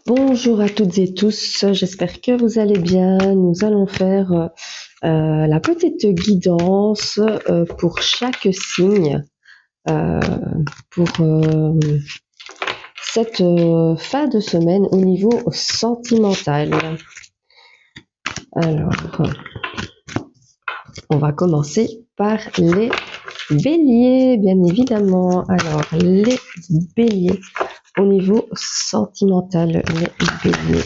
Bonjour à toutes et tous, j'espère que vous allez bien. Nous allons faire la petite guidance pour chaque signe euh, pour cette fin de semaine au niveau sentimental. Alors, on va commencer par les béliers, bien évidemment. Alors, les béliers au niveau sentimental, les béliers.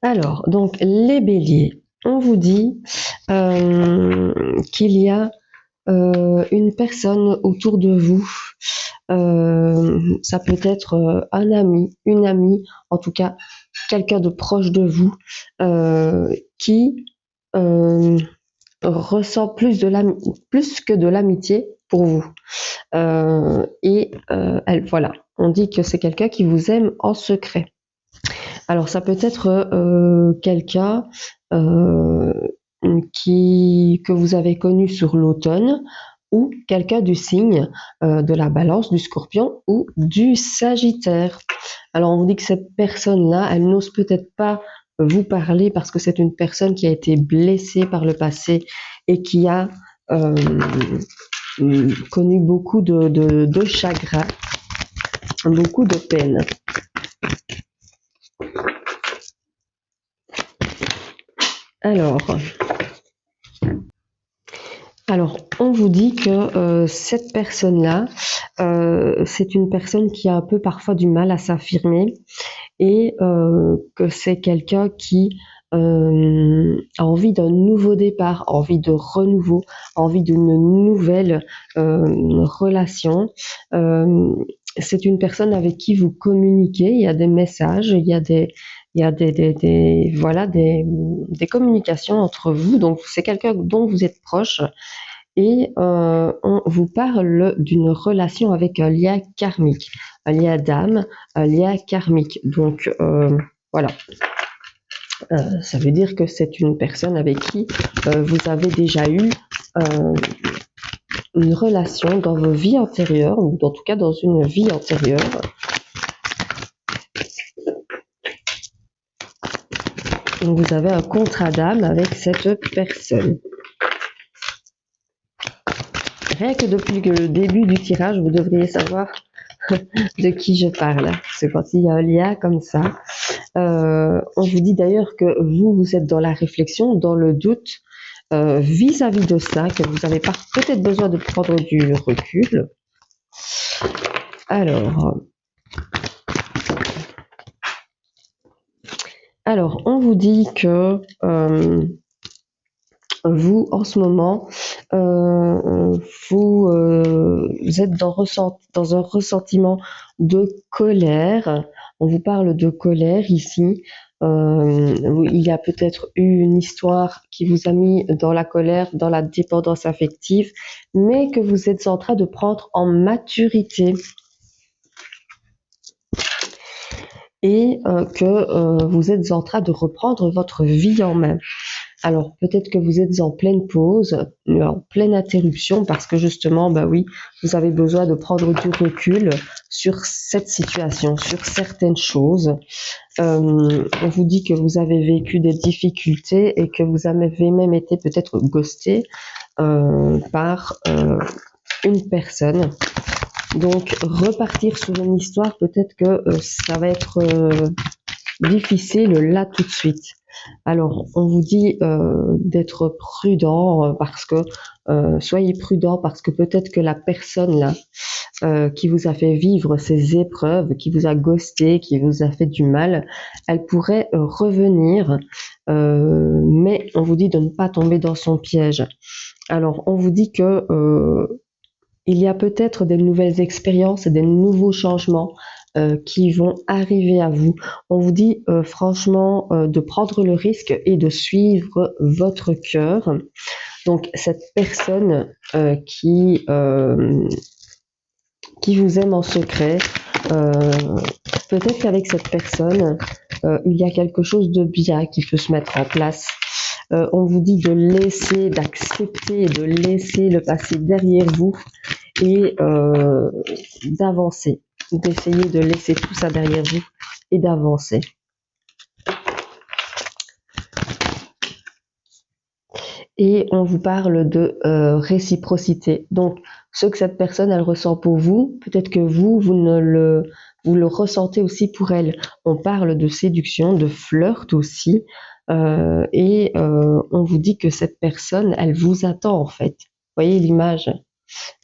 Alors, donc les béliers, on vous dit qu'il y a une personne autour de vous. Ça peut être un ami, une amie, en tout cas quelqu'un de proche de vous qui ressent plus que de l'amitié pour vous. Voilà, on dit que c'est quelqu'un qui vous aime en secret. Alors ça peut être quelqu'un que vous avez connu sur l'automne ou quelqu'un du signe de la Balance, du Scorpion ou du Sagittaire. Alors on vous dit que cette personne-là, elle n'ose peut-être pas vous parler parce que c'est une personne qui a été blessée par le passé et qui a connu beaucoup de chagrin, beaucoup de peine. Alors, on vous dit que cette personne-là, c'est une personne qui a un peu parfois du mal à s'affirmer et que c'est quelqu'un qui a envie d'un nouveau départ, envie de renouveau, envie d'une nouvelle relation. C'est une personne avec qui vous communiquez, il y a des messages, il y a des communications entre vous, donc c'est quelqu'un dont vous êtes proche et on vous parle d'une relation avec un lien karmique, un lien d'âme, un lien karmique. Donc voilà, ça veut dire que c'est une personne avec qui vous avez déjà eu une relation dans vos vies antérieures, ou en tout cas dans une vie antérieure. Donc vous avez un contrat d'âme avec cette personne. Rien que depuis le début du tirage, vous devriez savoir de qui je parle. C'est quand il y a un lien comme ça. On vous dit d'ailleurs que vous êtes dans la réflexion, dans le doute vis-à-vis de ça, que vous avez peut-être besoin de prendre du recul. Alors, on vous dit que vous, en ce moment, vous êtes dans un ressentiment de colère. On vous parle de colère ici. Il y a peut-être eu une histoire qui vous a mis dans la colère, dans la dépendance affective, mais que vous êtes en train de prendre en maturité. Et que vous êtes en train de reprendre votre vie en main. Alors peut-être que vous êtes en pleine pause, en pleine interruption, parce que justement, vous avez besoin de prendre du recul sur cette situation, sur certaines choses. On vous dit que vous avez vécu des difficultés et que vous avez même été peut-être ghosté par une personne. Donc repartir sur une histoire, peut-être que ça va être difficile là tout de suite. Alors on vous dit d'être prudent parce que soyez prudent parce que peut-être que la personne là qui vous a fait vivre ces épreuves, qui vous a ghosté, qui vous a fait du mal, elle pourrait revenir, mais on vous dit de ne pas tomber dans son piège. Alors on vous dit que il y a peut-être des nouvelles expériences et des nouveaux changements qui vont arriver à vous. On vous dit franchement de prendre le risque et de suivre votre cœur. Donc cette personne qui vous aime en secret, peut-être qu'avec cette personne, il y a quelque chose de bien qui peut se mettre en place. On vous dit de laisser, d'accepter, de laisser le passé derrière vous et d'avancer, d'essayer de laisser tout ça derrière vous et d'avancer. Et on vous parle de réciprocité. Donc, ce que cette personne, elle ressent pour vous, peut-être que vous le ressentez aussi pour elle. On parle de séduction, de flirt aussi, et on vous dit que cette personne, elle vous attend en fait. Vous voyez l'image?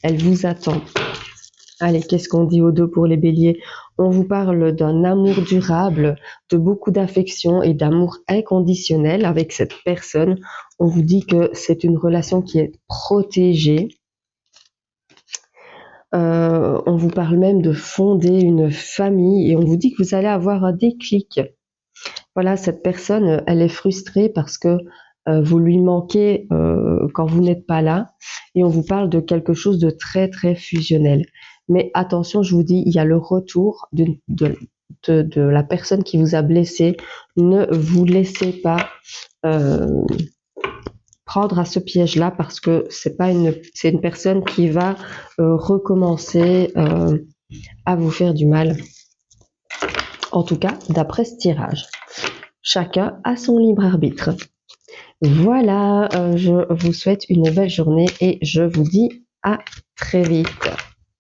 Elle vous attend. Allez, qu'est-ce qu'on dit au dos pour les béliers? On vous parle d'un amour durable, de beaucoup d'affection et d'amour inconditionnel avec cette personne. On vous dit que c'est une relation qui est protégée. On vous parle même de fonder une famille et on vous dit que vous allez avoir un déclic. Voilà, cette personne, elle est frustrée parce que vous lui manquez quand vous n'êtes pas là et on vous parle de quelque chose de très très fusionnel. Mais attention, je vous dis, il y a le retour de la personne qui vous a blessé. Ne vous laissez pas prendre à ce piège-là parce que c'est une personne qui va recommencer à vous faire du mal. En tout cas, d'après ce tirage. Chacun a son libre arbitre. Voilà, je vous souhaite une belle journée et je vous dis à très vite.